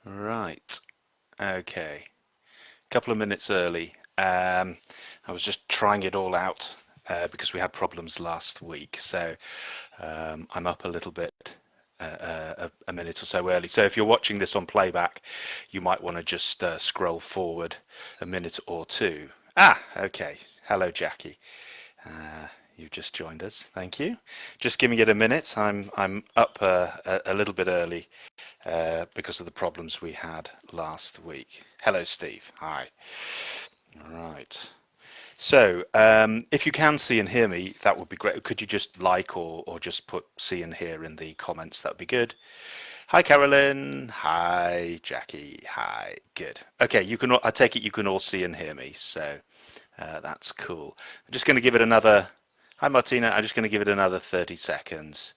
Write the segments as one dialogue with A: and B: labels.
A: Right. Okay. Couple of minutes early. I was just trying it all out because we had problems last week, so I'm up a little bit a minute or so early. So if you're watching this on playback, you might want to just scroll forward a minute or two. Ah, okay. Hello, Jackie. Uh, you've just joined us. Thank you. Just giving it a minute. I'm up a little bit early because of the problems we had last week. Hello, Steve. Hi. All right. So, if you can see and hear me, that would be great. Could you just like or just put see and hear in the comments? That would be good. Hi, Carolyn. Hi, Jackie. Hi. Good. Okay, you can. I take it you can all see and hear me. So that's cool. I'm just going to give it another. Hi, Martina. I'm just going to give it another 30 seconds.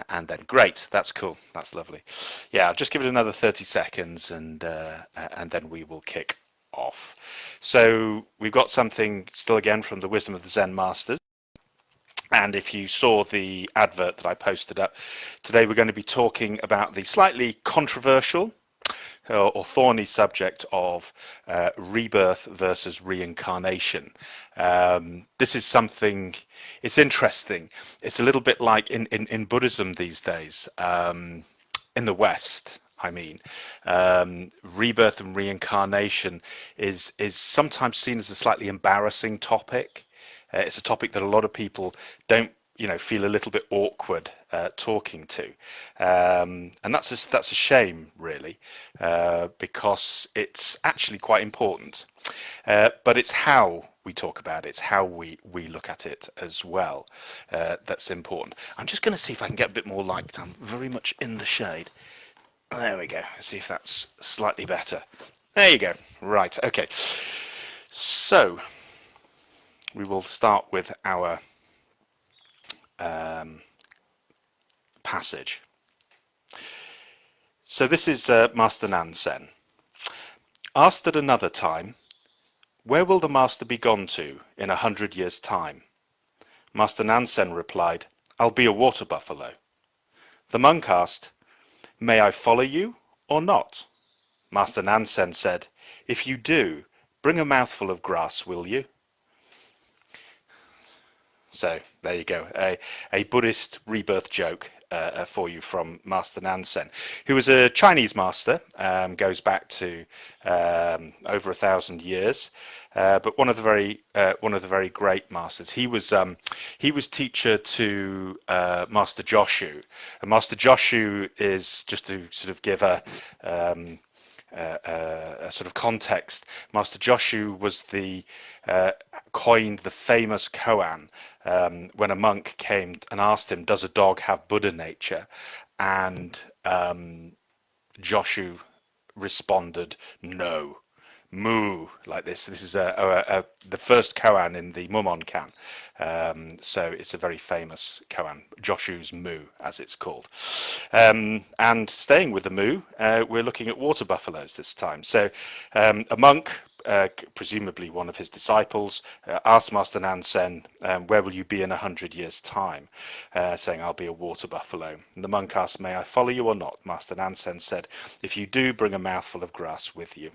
A: And then great, that's cool, that's lovely. Yeah, I'll just give it another 30 seconds and then we will kick off. So we've got something still again from the Wisdom of the Zen Masters. And if you saw the advert that I posted up, today we're going to be talking about the slightly controversial or thorny subject of rebirth versus reincarnation. This is something, it's interesting. It's a little bit like in Buddhism these days, in the West. I mean, rebirth and reincarnation is sometimes seen as a slightly embarrassing topic. It's a topic that a lot of people don't, feel a little bit awkward talking to, and that's a shame, really, because it's actually quite important. But it's how we talk about it, it's how we look at it as well, that's important. I'm just going to see if I can get a bit more light. I'm very much in the shade. There we go. See if that's slightly better. There you go. Right. Okay. So we will start with our passage. So this is Master Nansen. Asked at another time, where will the master be gone to in 100 years' time? Master Nansen replied, I'll be a water buffalo. The monk asked, may I follow you or not? Master Nansen said, if you do, bring a mouthful of grass, will you? So there you go, a Buddhist rebirth joke for you from Master Nansen, who was a Chinese master, goes back to over 1,000 years, but one of the very great masters. He was teacher to Master Joshu, and Master Joshu is, just to sort of give a sort of context, Master Joshu was the coined the famous koan when a monk came and asked him, "Does a dog have Buddha nature?" And Joshu responded, "No." Moo, like this. This is the first koan in the Mumon Kan, so it's a very famous koan, Joshu's Moo, as it's called. And staying with the Moo, we're looking at water buffaloes this time. So a monk, presumably one of his disciples, asked Master Nansen, where will you be in 100 years' time? Saying, I'll be a water buffalo. And the monk asked, may I follow you or not? Master Nansen said, if you do, bring a mouthful of grass with you.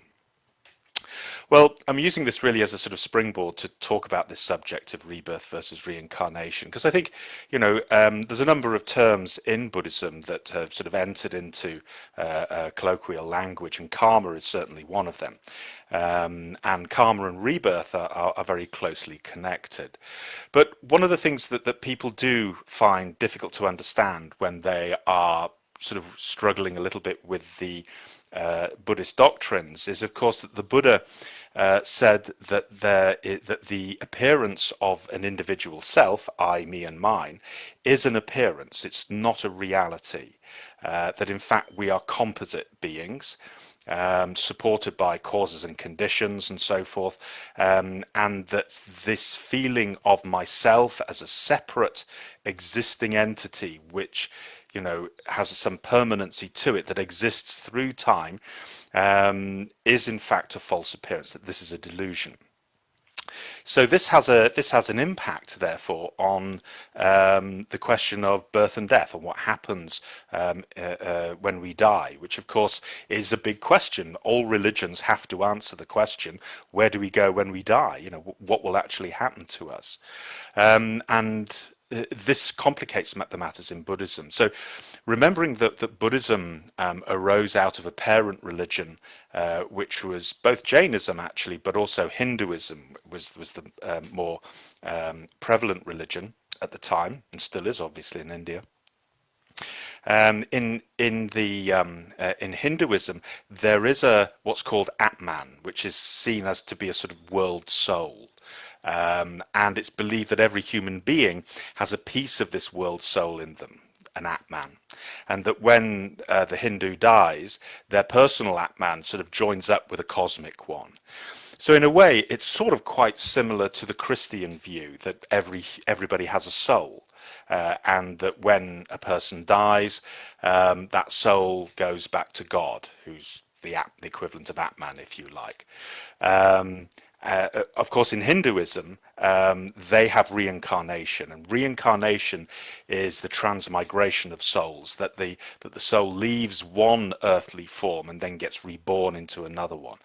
A: Well, I'm using this really as a sort of springboard to talk about this subject of rebirth versus reincarnation, because I think, there's a number of terms in Buddhism that have sort of entered into colloquial language, and karma is certainly one of them. And karma and rebirth are very closely connected. But one of the things that people do find difficult to understand when they are sort of struggling a little bit with the Buddhist doctrines is, of course, that the Buddha said that that the appearance of an individual self, I, me, and mine, is an appearance. It's not a reality. That in fact we are composite beings, supported by causes and conditions and so forth, and that this feeling of myself as a separate existing entity, which has some permanency to it, that exists through time, is in fact a false appearance, that this is a delusion. So this has an impact, therefore, on the question of birth and death, and what happens when we die, which of course is a big question. All religions have to answer the question: where do we go when we die? You know, what will actually happen to us? And this complicates the matters in Buddhism. So, remembering that Buddhism arose out of a parent religion, which was both Jainism actually, but also Hinduism was the more prevalent religion at the time, and still is obviously in India. In Hinduism, there is a what's called Atman, which is seen as to be a sort of world soul. And it's believed that every human being has a piece of this world soul in them, an Atman, and that when the Hindu dies, their personal Atman sort of joins up with a cosmic one. So in a way, it's sort of quite similar to the Christian view that everybody has a soul, and that when a person dies, that soul goes back to God, who's the equivalent of Atman, if you like. Um, of course, in Hinduism, they have reincarnation, and reincarnation is the transmigration of souls. That the soul leaves one earthly form and then gets reborn into another one.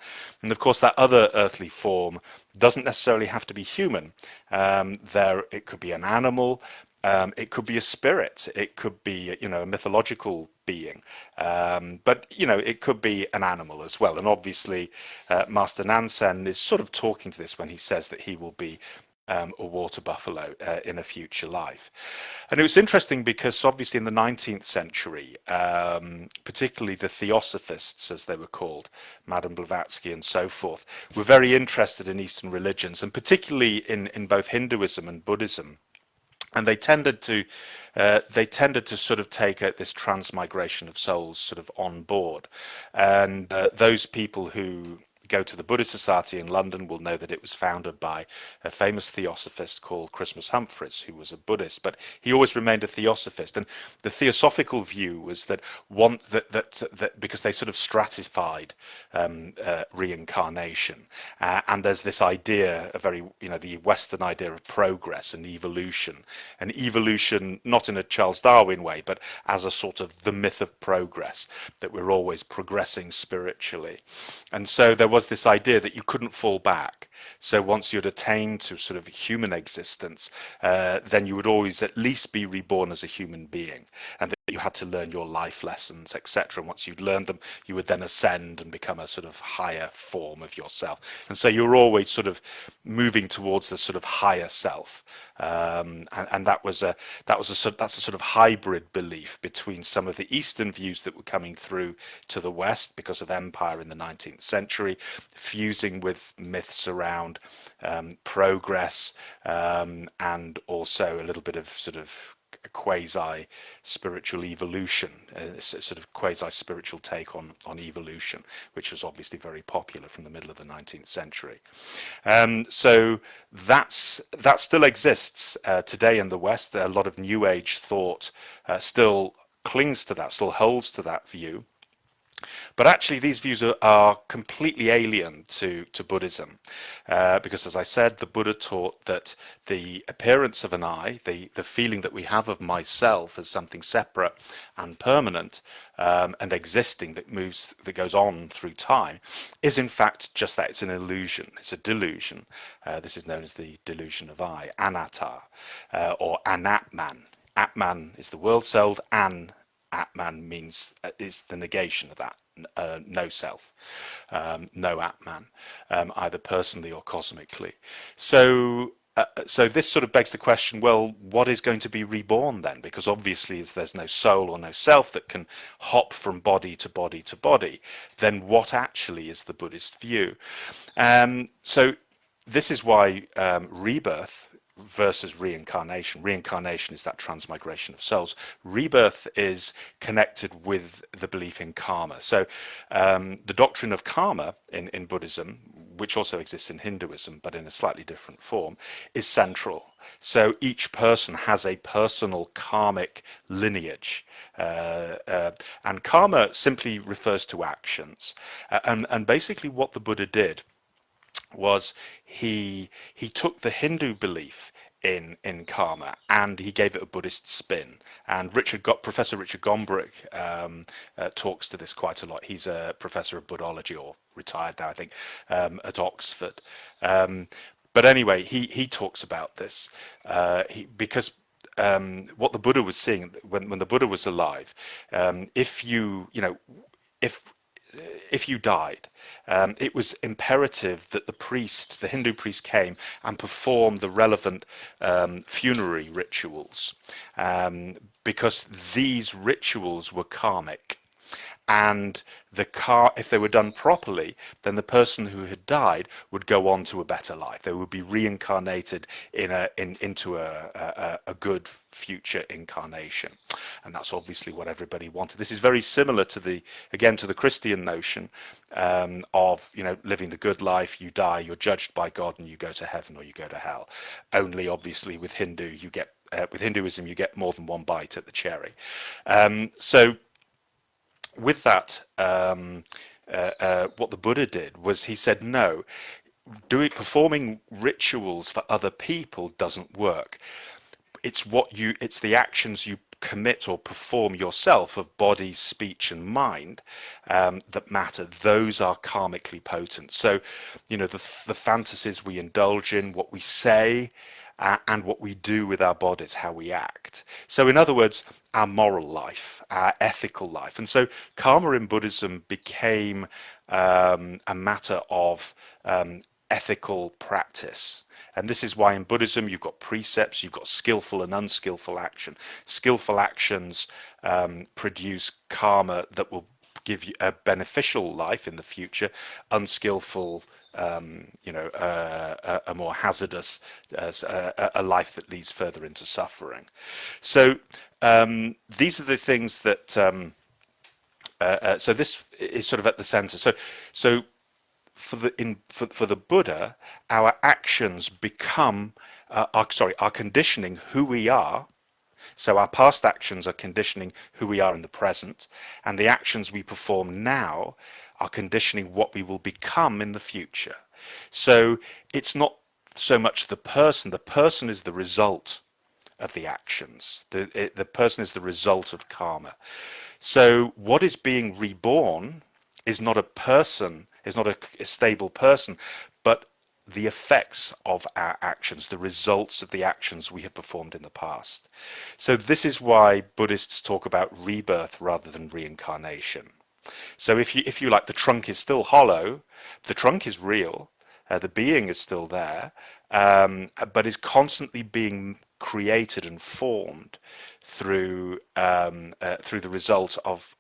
A: And of course, that other earthly form doesn't necessarily have to be human. It could be an animal. It could be a spirit. It could be, you know, a mythological being. But, you know, it could be an animal as well. And obviously, Master Nansen is sort of talking to this when he says that he will be a water buffalo in a future life. And it was interesting because obviously in the 19th century, particularly the Theosophists, as they were called, Madame Blavatsky and so forth, were very interested in Eastern religions, and particularly in both Hinduism and Buddhism. And they tended to sort of take this transmigration of souls sort of on board. And those people who go to the Buddhist Society in London will know that it was founded by a famous theosophist called Christmas Humphreys, who was a Buddhist, but he always remained a theosophist. And the theosophical view was that because they sort of stratified reincarnation, and there's this idea, a very, you know, the Western idea of progress and evolution not in a Charles Darwin way, but as a sort of the myth of progress, that we're always progressing spiritually. And so there was this idea that you couldn't fall back. So once you'd attained to sort of human existence, then you would always at least be reborn as a human being, and that you had to learn your life lessons, etc. And once you'd learned them, you would then ascend and become a sort of higher form of yourself. And so you're always sort of moving towards the sort of higher self. And that's a sort of hybrid belief between some of the Eastern views that were coming through to the West because of empire in the 19th century, fusing with myths around progress, and also a little bit of sort of a quasi spiritual evolution, a sort of quasi spiritual take on evolution, which was obviously very popular from the middle of the 19th century. So that still exists today in the West. A lot of New Age thought still clings to that, still holds to that view. But actually, these views are completely alien to Buddhism, because, as I said, the Buddha taught that the appearance of an I, the feeling that we have of myself as something separate and permanent, and existing, that goes on through time, is in fact just that. It's an illusion. It's a delusion. This is known as the delusion of I, anatta, or anatman. Atman is the world soul, Atman means is the negation of that, no self, no Atman, either personally or cosmically. So this sort of begs the question, well, what is going to be reborn then? Because obviously there's no soul or no self that can hop from body to body to body, then what actually is the Buddhist view? So this is why rebirth versus reincarnation. Reincarnation is that transmigration of souls. Rebirth is connected with the belief in karma. So the doctrine of karma in Buddhism, which also exists in Hinduism, but in a slightly different form, is central. So each person has a personal karmic lineage. And karma simply refers to actions. And basically what the Buddha did was he took the Hindu belief in karma and he gave it a Buddhist spin. And Professor Richard Gombrich talks to this quite a lot. He's a professor of Buddhology, or retired now, I think, at Oxford. Um, but anyway, he talks about this because what the Buddha was seeing when the Buddha was alive, if if if you died, it was imperative that the Hindu priest, came and performed the relevant funerary rituals, because these rituals were karmic. And if they were done properly, then the person who had died would go on to a better life. They would be reincarnated into a good future incarnation, and that's obviously what everybody wanted. This is very similar to the Christian notion of living the good life. You die, you're judged by God, and you go to heaven or you go to hell. Only obviously with Hinduism you get more than one bite at the cherry. So with that, what the Buddha did was he said, no, performing rituals for other people doesn't work. It's the actions you commit or perform yourself of body, speech, and mind that matter. Those are karmically potent. So, the fantasies we indulge in, what we say, and what we do with our bodies, how we act. So, in other words, our moral life, our ethical life. And so, karma in Buddhism became a matter of ethical practice. And this is why in Buddhism you've got precepts, you've got skillful and unskillful action. Skillful actions produce karma that will give you a beneficial life in the future. Unskillful, a more hazardous, a life that leads further into suffering. So these are the things that. So this is sort of at the center. So for the Buddha, our actions become our conditioning who we are. So our past actions are conditioning who we are in the present, and the actions we perform now are conditioning what we will become in the future. So it's not so much the person. The person is the result of the actions. The person is the result of karma. So what is being reborn is not a person, is not a stable person, but the effects of our actions, the results of the actions we have performed in the past. So this is why Buddhists talk about rebirth rather than reincarnation. So if you like, the trunk is still hollow, the trunk is real, the being is still there, but is constantly being created and formed through the result of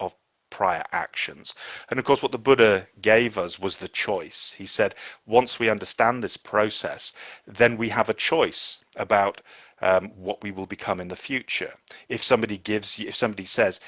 A: prior actions. And of course, what the Buddha gave us was the choice. He said, once we understand this process, then we have a choice about what we will become in the future. If somebody says,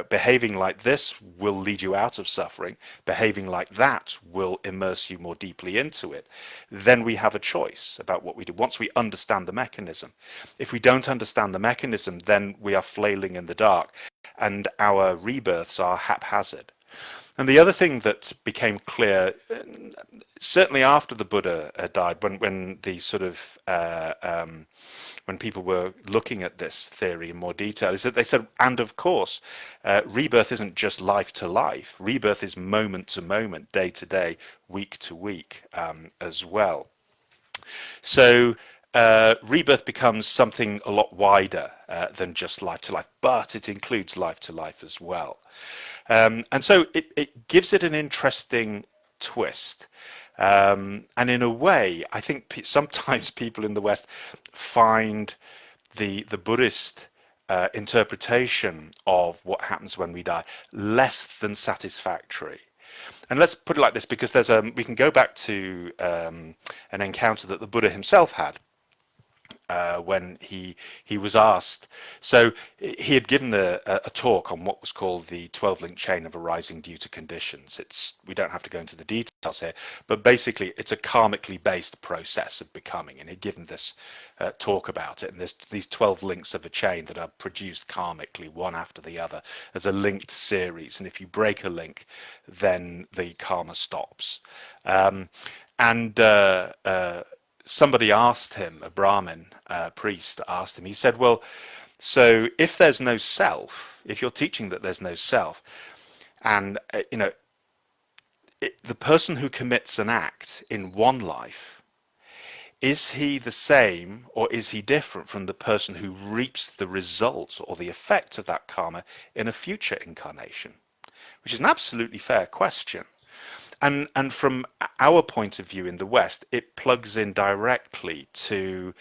A: behaving like this will lead you out of suffering, behaving like that will immerse you more deeply into it, then we have a choice about what we do once we understand the mechanism. If we don't understand the mechanism, then we are flailing in the dark, and our rebirths are haphazard. And the other thing that became clear, certainly after the Buddha died, when the sort of when people were looking at this theory in more detail, is that they said, and of course, rebirth isn't just life to life. Rebirth is moment to moment, day to day, week to week as well. So rebirth becomes something a lot wider than just life to life, but it includes life to life as well. And so it gives it an interesting twist. And in a way, I think sometimes people in the West find the Buddhist interpretation of what happens when we die less than satisfactory. And let's put it like this, because we can go back to an encounter that the Buddha himself had when he was asked. So he had given a talk on what was called the 12-link chain of arising due to conditions. We don't have to go into the details here, but basically it's a karmically based process of becoming, and he'd given this talk about it. And there's these 12 links of a chain that are produced karmically, one after the other, as a linked series. And if you break a link, then the karma stops. And somebody asked him, a Brahmin priest asked him, he said, well, so if there's no self, if you're teaching that there's no self, and the person who commits an act in one life, is he the same or is he different from the person who reaps the results or the effects of that karma in a future incarnation? Which is an absolutely fair question. And from our point of view in the West, it plugs in directly to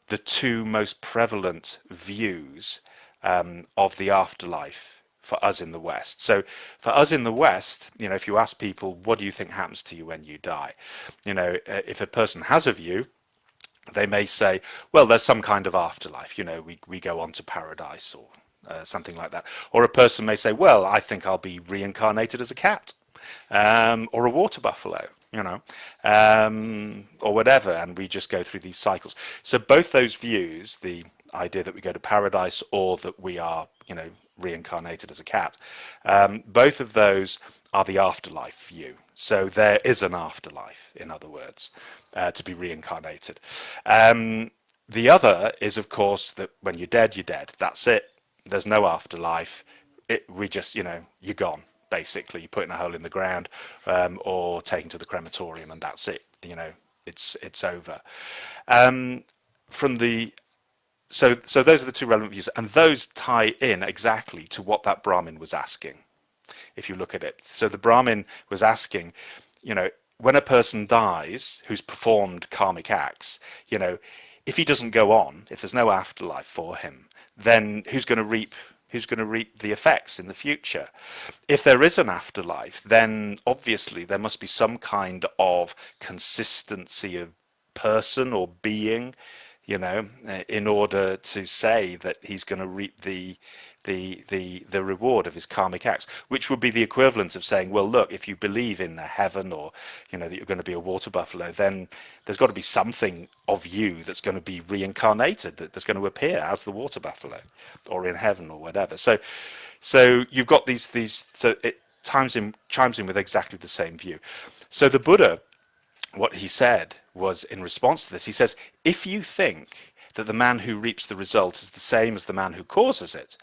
A: the two most prevalent views of the afterlife for us in the West. So for us in the West, if you ask people, what do you think happens to you when you die? If a person has a view, they may say, well, there's some kind of afterlife. We go on to paradise or something like that. Or a person may say, well, I think I'll be reincarnated as a cat or a water buffalo, or whatever, and we just go through these cycles. So both those views, the idea that we go to paradise or that we are, reincarnated as a cat, both of those are the afterlife view. So there is an afterlife, in other words, to be reincarnated. The other is, of course, that when you're dead, you're dead. That's it. There's no afterlife. We just, you're gone. Basically, you put in a hole in the ground, or taken to the crematorium, and that's it. It's over. From the so those are the two relevant views, and those tie in exactly to what that Brahmin was asking. If you look at it, so the Brahmin was asking, when a person dies who's performed karmic acts, if he doesn't go on, if there's no afterlife for him, then who's going to reap the effects in the future? If there is an afterlife, then obviously there must be some kind of consistency of person or being, in order to say that he's going to reap the reward of his karmic acts, which would be the equivalent of saying, well, look, if you believe in a heaven, or that you're going to be a water buffalo, then there's got to be something of you that's going to be reincarnated, that's going to appear as the water buffalo or in heaven or whatever. So you've got these so it chimes in with exactly the same view. So the Buddha, what he said was, in response to this, he says, if you think that the man who reaps the result is the same as the man who causes it,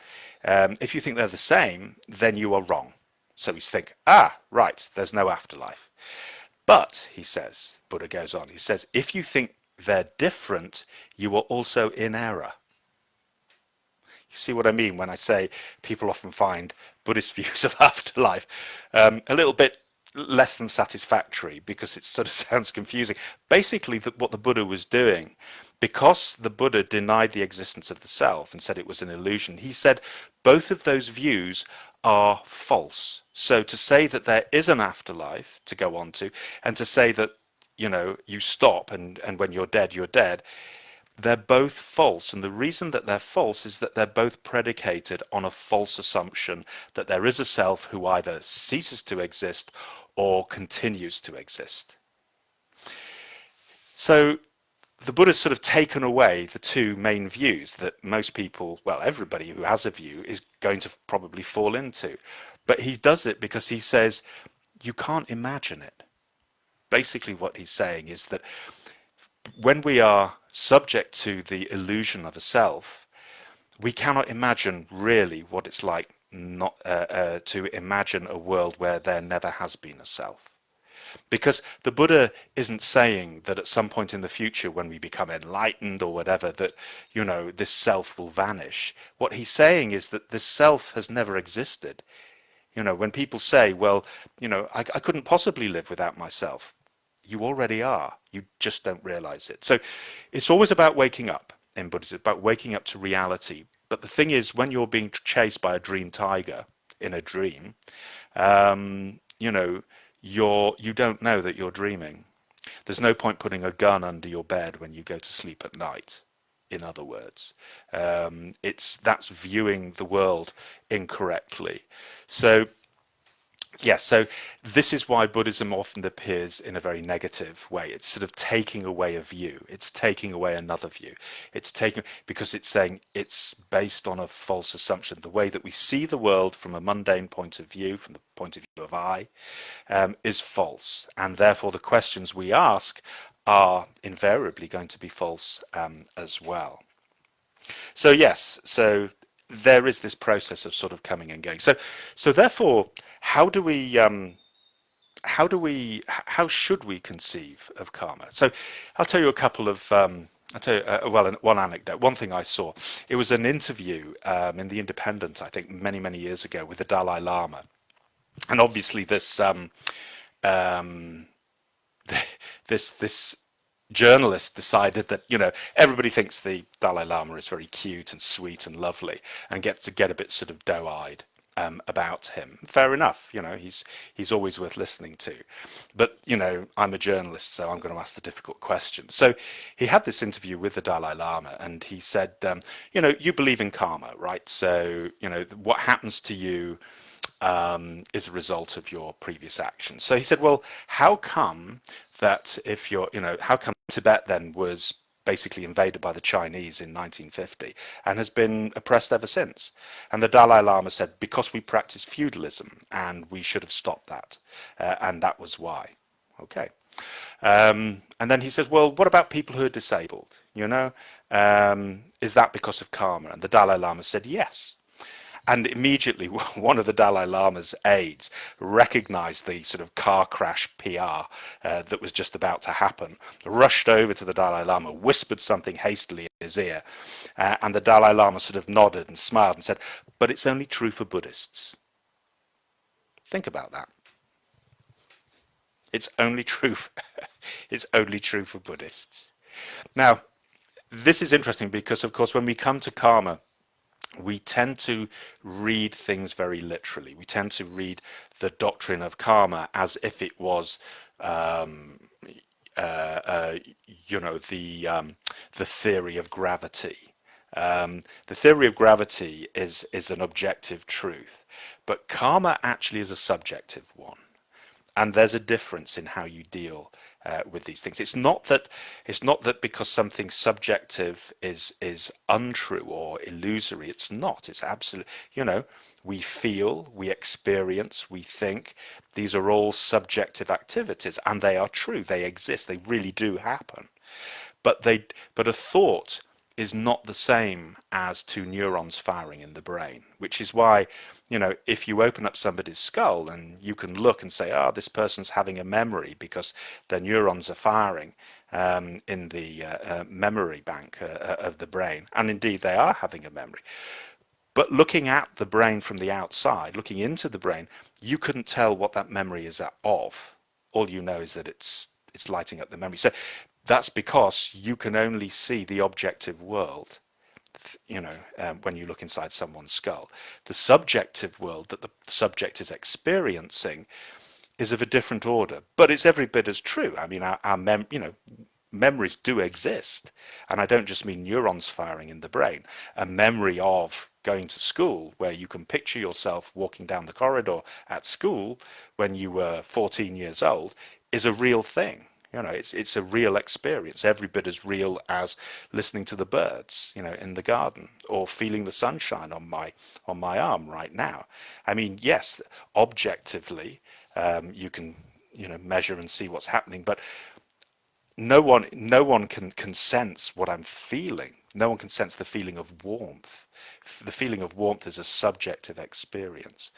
A: if you think they're the same, then you are wrong. So we think, right, there's no afterlife. But, he says, Buddha goes on, he says, if you think they're different, you are also in error. You see what I mean when I say people often find Buddhist views of afterlife a little bit less than satisfactory, because it sort of sounds confusing. Basically, what the Buddha was doing, because the Buddha denied the existence of the self and said it was an illusion, he said both of those views are false. So to say that there is an afterlife to go on to, and to say that you stop and when you're dead, they're both false. And the reason that they're false is that they're both predicated on a false assumption that there is a self who either ceases to exist or continues to exist. So the Buddha's sort of taken away the two main views that most people, well, everybody who has a view is going to probably fall into. But he does it because he says, you can't imagine it. Basically what he's saying is that when we are subject to the illusion of a self, we cannot imagine really what it's like not to imagine a world where there never has been a self. Because the Buddha isn't saying that at some point in the future, when we become enlightened or whatever, that, this self will vanish. What he's saying is that this self has never existed. When people say, well, I couldn't possibly live without myself. You already are. You just don't realize it. So it's always about waking up in Buddhism, about waking up to reality. But the thing is, when you're being chased by a dream tiger in a dream, you don't know that you're dreaming. There's no point putting a gun under your bed when you go to sleep at night. In other words, that's viewing the world incorrectly. So Yes, so this is why Buddhism often appears in a very negative way. It's sort of taking away a view. It's taking away another view. It's taking because it's saying it's based on a false assumption. The way that we see the world from a mundane point of view, from the point of view of I, is false, and therefore the questions we ask are invariably going to be false as well. So yes, so there is this process of sort of coming and going. So therefore, how do we how should we conceive of karma? So I'll tell you a couple of I'll tell you one anecdote. One thing I saw, it was an interview in the Independent, I think many years ago, with the Dalai Lama, and obviously um, this journalist decided that everybody thinks the Dalai Lama is very cute and sweet and lovely, and gets to get a bit sort of doe-eyed about him. Fair enough, he's always worth listening to. But I'm a journalist, so I'm going to ask the difficult questions. So he had this interview with the Dalai Lama, and he said, you believe in karma, right? So what happens to you is a result of your previous actions. So he said, well, how come that if you're, how come Tibet then was basically invaded by the Chinese in 1950 and has been oppressed ever since? And the Dalai Lama said, because we practice feudalism and we should have stopped that. And that was why. Okay. And then he says, well, what about people who are disabled? Is that because of karma? And the Dalai Lama said, yes. And immediately, one of the Dalai Lama's aides recognized the sort of car crash PR that was just about to happen, rushed over to the Dalai Lama, whispered something hastily in his ear, and the Dalai Lama sort of nodded and smiled and said, but it's only true for Buddhists. Think about that. It's only true it's only true for Buddhists. Now, this is interesting because, of course, when we come to karma, we tend to read things very literally. We tend to read the doctrine of karma as if it was, uh, uh, the theory of gravity. The theory of gravity is an objective truth, but karma actually is a subjective one. And there's a difference in how you deal with these things. It's not that because something subjective is untrue or illusory. It's not. It's absolute. We feel, we experience, we think. These are all subjective activities, and they are true. They exist. They really do happen. But a thought is not the same as two neurons firing in the brain, which is why, if you open up somebody's skull and you can look and say, this person's having a memory because their neurons are firing in the memory bank of the brain, and indeed they are having a memory. But looking at the brain from the outside, looking into the brain, you couldn't tell what that memory is of. All you know is that it's lighting up the memory. So that's because you can only see the objective world, when you look inside someone's skull. The subjective world that the subject is experiencing is of a different order, but it's every bit as true. I mean, memories do exist, and I don't just mean neurons firing in the brain. A memory of going to school, where you can picture yourself walking down the corridor at school when you were 14 years old, is a real thing. It's a real experience, every bit as real as listening to the birds, in the garden, or feeling the sunshine on my arm right now. I mean, yes, objectively, you can measure and see what's happening, but no one can sense what I'm feeling. No one can sense the feeling of warmth. The feeling of warmth is a subjective experience.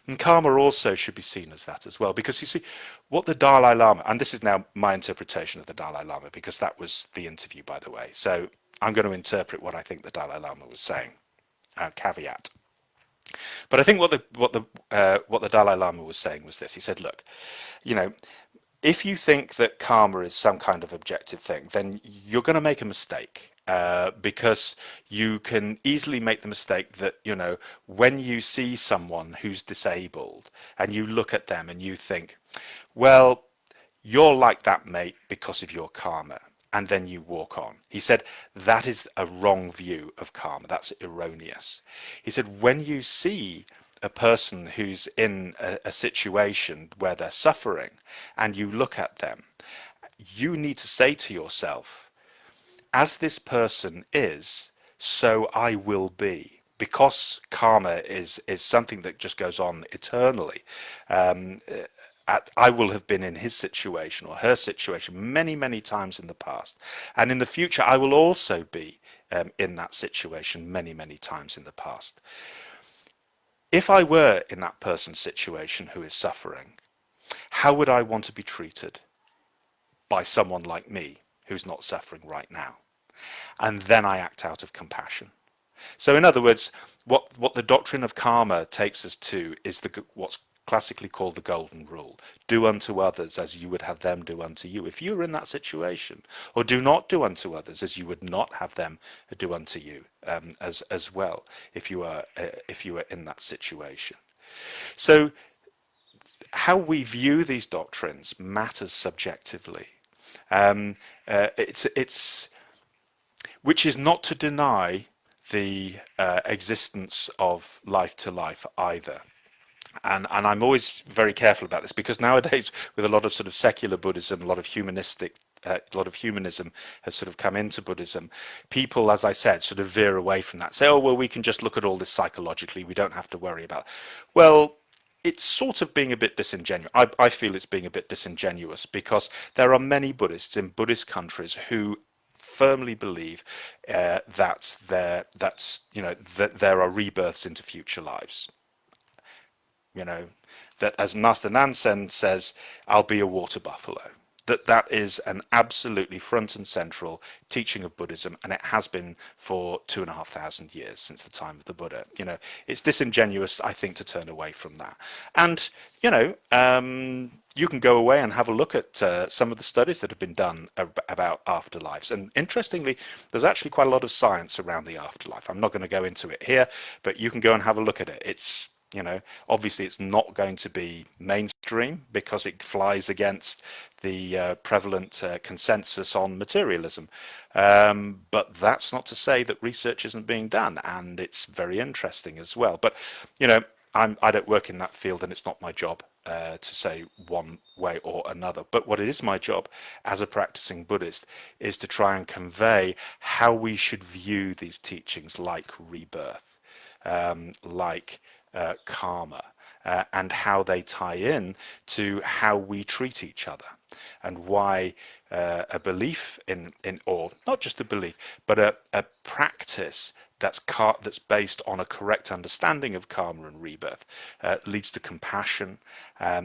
A: And karma also should be seen as that as well, because you see, what the Dalai Lama, and this is now my interpretation of the Dalai Lama, because that was the interview, by the way. So I'm going to interpret what I think the Dalai Lama was saying. Caveat. But I think what the Dalai Lama was saying was this. He said, look, you know, if you think that karma is some kind of objective thing, then you're going to make a mistake. Because you can easily make the mistake that, when you see someone who's disabled and you look at them and you think, well, you're like that, mate, because of your karma. And then you walk on. He said, that is a wrong view of karma. That's erroneous. He said, when you see a person who's in a situation where they're suffering, and you look at them, you need to say to yourself, as this person is, so I will be. Because karma is something that just goes on eternally. Um, I will have been in his situation or her situation many, many times in the past. And in the future, I will also be in that situation many, many times in the past. If I were in that person's situation who is suffering, how would I want to be treated by someone like me who's not suffering right now? And then I act out of compassion. So in other words, what the doctrine of karma takes us to is what's classically called the golden rule. Do unto others as you would have them do unto you. If you were in that situation, or do not do unto others as you would not have them do unto you, as well, if you are in that situation. So how we view these doctrines matters subjectively. It's which is not to deny the existence of life to life either. And I'm always very careful about this because nowadays, with a lot of sort of secular Buddhism, a lot of humanism has sort of come into Buddhism. People, as I said, sort of veer away from that. Say, oh well, we can just look at all this psychologically. We don't have to worry about. Well, it's sort of being a bit disingenuous. I feel it's being a bit disingenuous because there are many Buddhists in Buddhist countries who firmly believe that there are rebirths into future lives. You know, that as Master Nansen says, I'll be a water buffalo. That is an absolutely front and central teaching of Buddhism, and it has been for 2,500 years since the time of the Buddha. It's disingenuous, I think, to turn away from that. And you can go away and have a look at some of the studies that have been done about afterlives. And interestingly, there's actually quite a lot of science around the afterlife. I'm not going to go into it here, but you can go and have a look at it. It's obviously it's not going to be mainstream because it flies against the prevalent consensus on materialism. But that's not to say that research isn't being done, and it's very interesting as well. But, I don't work in that field, and it's not my job to say one way or another. But what it is my job as a practicing Buddhist is to try and convey how we should view these teachings like rebirth, like karma, and how they tie in to how we treat each other, and why a belief or not just a belief, but a practice that's based on a correct understanding of karma and rebirth leads to compassion,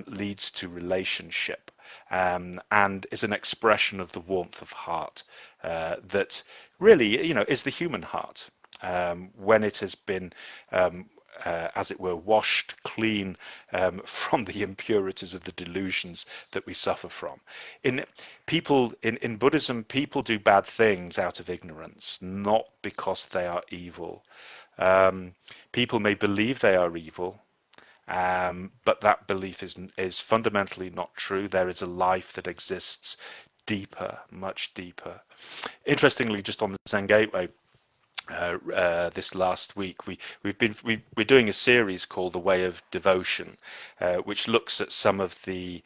A: leads to relationship, and is an expression of the warmth of heart that really, is the human heart. When it has been as it were, washed clean from the impurities of the delusions that we suffer from. In Buddhism, people do bad things out of ignorance, not because they are evil. People may believe they are evil, but that belief is fundamentally not true. There is a life that exists deeper, much deeper. Interestingly, just on the Zen Gateway, this last week, we're doing a series called The Way of Devotion, which looks at some of the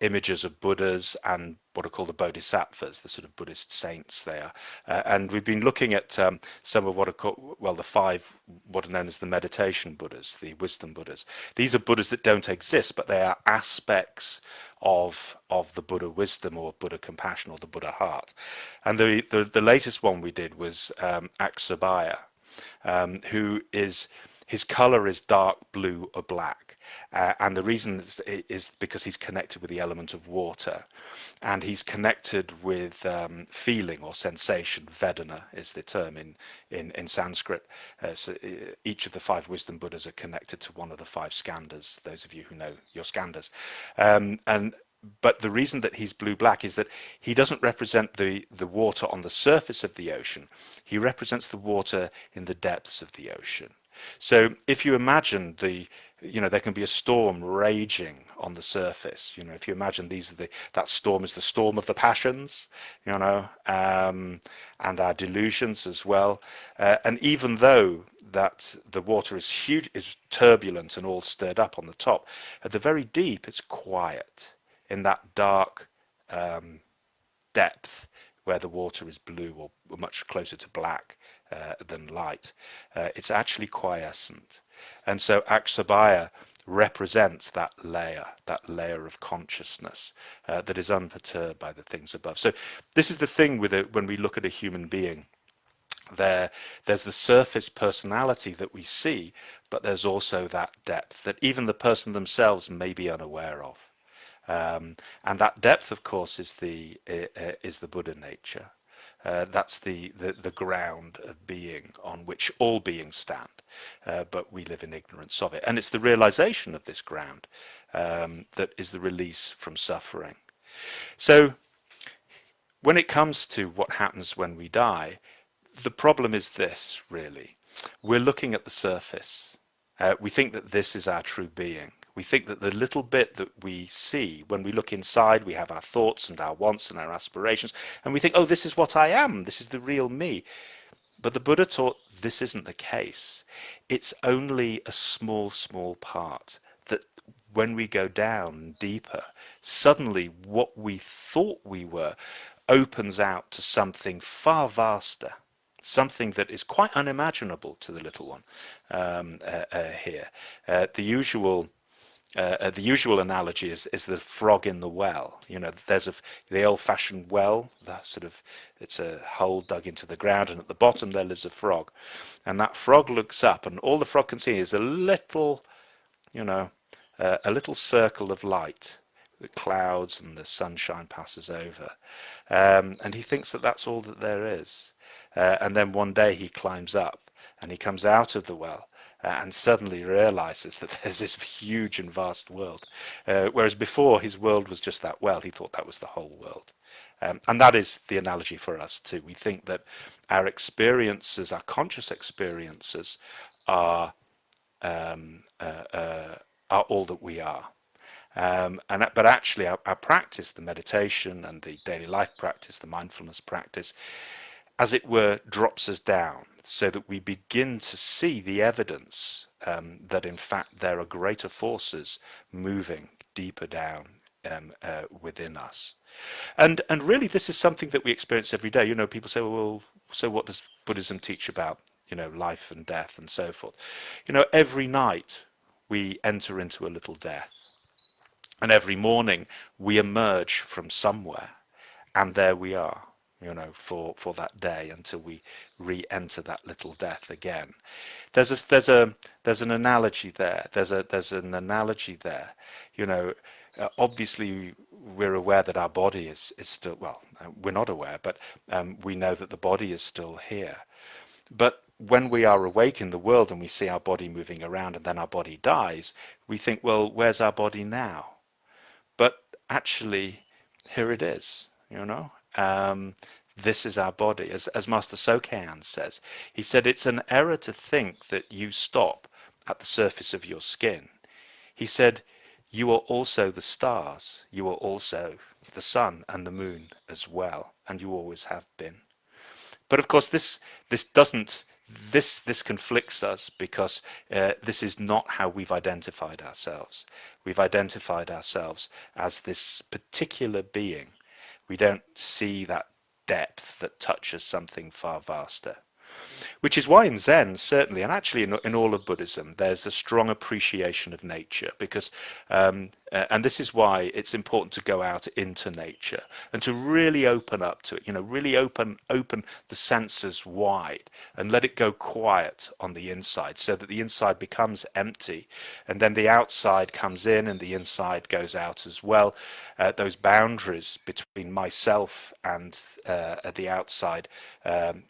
A: images of Buddhas and what are called the Bodhisattvas, the sort of Buddhist saints there. And we've been looking at some of what are called, well, the five, what are known as the meditation Buddhas, the wisdom Buddhas. These are Buddhas that don't exist, but they are aspects of the Buddha wisdom or Buddha compassion or the Buddha heart. And the latest one we did was Aksobhaya, who is, his color is dark blue or black. And the reason is because he's connected with the element of water, and he's connected with feeling or sensation. Vedana is the term in Sanskrit. So each of the five wisdom Buddhas are connected to one of the five skandhas, those of you who know your skandhas. But the reason that he's blue-black is that he doesn't represent the water on the surface of the ocean. He represents the water in the depths of the ocean. So if you imagine there can be a storm raging on the surface. If you imagine that storm is the storm of the passions, and our delusions as well. And even though that the water is huge, is turbulent and all stirred up on the top, at the very deep, it's quiet in that dark depth where the water is blue or much closer to black than light. It's actually quiescent. And so Akshobhya represents that layer of consciousness that is unperturbed by the things above. So this is the thing with it when we look at a human being. There's the surface personality that we see, but there's also that depth that even the person themselves may be unaware of. And that depth, of course, is the Buddha nature. That's the ground of being on which all beings stand, but we live in ignorance of it. And it's the realization of this ground that is the release from suffering. So when it comes to what happens when we die, the problem is this, really. We're looking at the surface. We think that this is our true being. We think that the little bit that we see, when we look inside, we have our thoughts and our wants and our aspirations, and we think, oh, this is what I am, this is the real me. But the Buddha taught this isn't the case. It's only a small, small part. That when we go down deeper, suddenly what we thought we were opens out to something far vaster, something that is quite unimaginable to the little one here. The usual analogy is the frog in the well. There's the old-fashioned well. It's a hole dug into the ground, and at the bottom there lives a frog, and that frog looks up, and all the frog can see is a little, a little circle of light. The clouds and the sunshine passes over, and he thinks that that's all that there is. And then one day he climbs up, and he comes out of the well, and suddenly realizes that there's this huge and vast world. Whereas before his world was just that well, he thought that was the whole world. And that is the analogy for us too. We think that our experiences, our conscious experiences, are all that we are. But actually our practice, the meditation and the daily life practice, the mindfulness practice, as it were, drops us down so that we begin to see the evidence that in fact there are greater forces moving deeper down within us. And really this is something that we experience every day. People say, well, so what does Buddhism teach about, life and death and so forth? Every night we enter into a little death. And every morning we emerge from somewhere, and there we are, for that day until we re-enter that little death again. There's an analogy there. There's an analogy there. Obviously we're aware that our body is still, well, we're not aware, but we know that the body is still here. But when we are awake in the world and we see our body moving around and then our body dies, we think, well, where's our body now? But actually, here it is, this is our body. As Master Sokan says, he said, it's an error to think that you stop at the surface of your skin. He said, you are also the stars, you are also the sun and the moon as well, and you always have been. But of course, this conflicts us because this is not how we've identified ourselves. We've identified ourselves as this particular being. We don't see that depth that touches something far vaster. Which is why in Zen, certainly, and actually in all of Buddhism, there's a strong appreciation of nature, because, and this is why it's important to go out into nature and to really open up to it, really open the senses wide and let it go quiet on the inside so that the inside becomes empty, and then the outside comes in and the inside goes out as well. Those boundaries between myself and the outside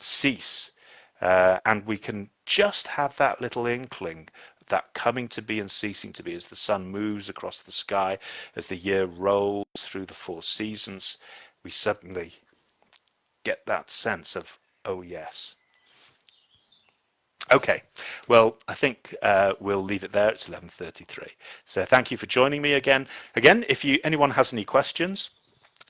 A: cease. And we can just have that little inkling, that coming to be and ceasing to be, as the sun moves across the sky, as the year rolls through the 4 seasons, we suddenly get that sense of, oh yes, Okay. Well, I think we'll leave it there. It's 11:33. So thank you for joining me again. Again, if anyone has any questions,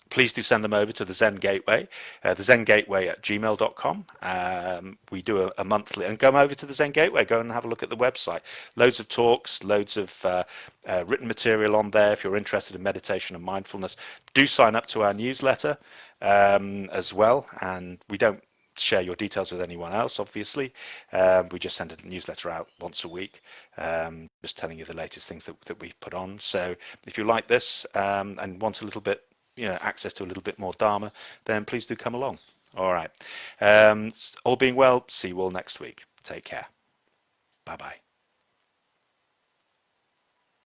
A: please do send them over to the Zen Gateway, the Zen Gateway at gmail.com. We do a monthly, and go over to the Zen Gateway, go and have a look at the website. Loads of talks, loads of written material on there. If you're interested in meditation and mindfulness, do sign up to our newsletter as well. And we don't share your details with anyone else, obviously. We just send a newsletter out once a week, just telling you the latest things that we've put on. So if you like this and want a little bit, access to a little bit more Dharma, then please do come along. All right. All being well, see you all next week. Take care. Bye bye.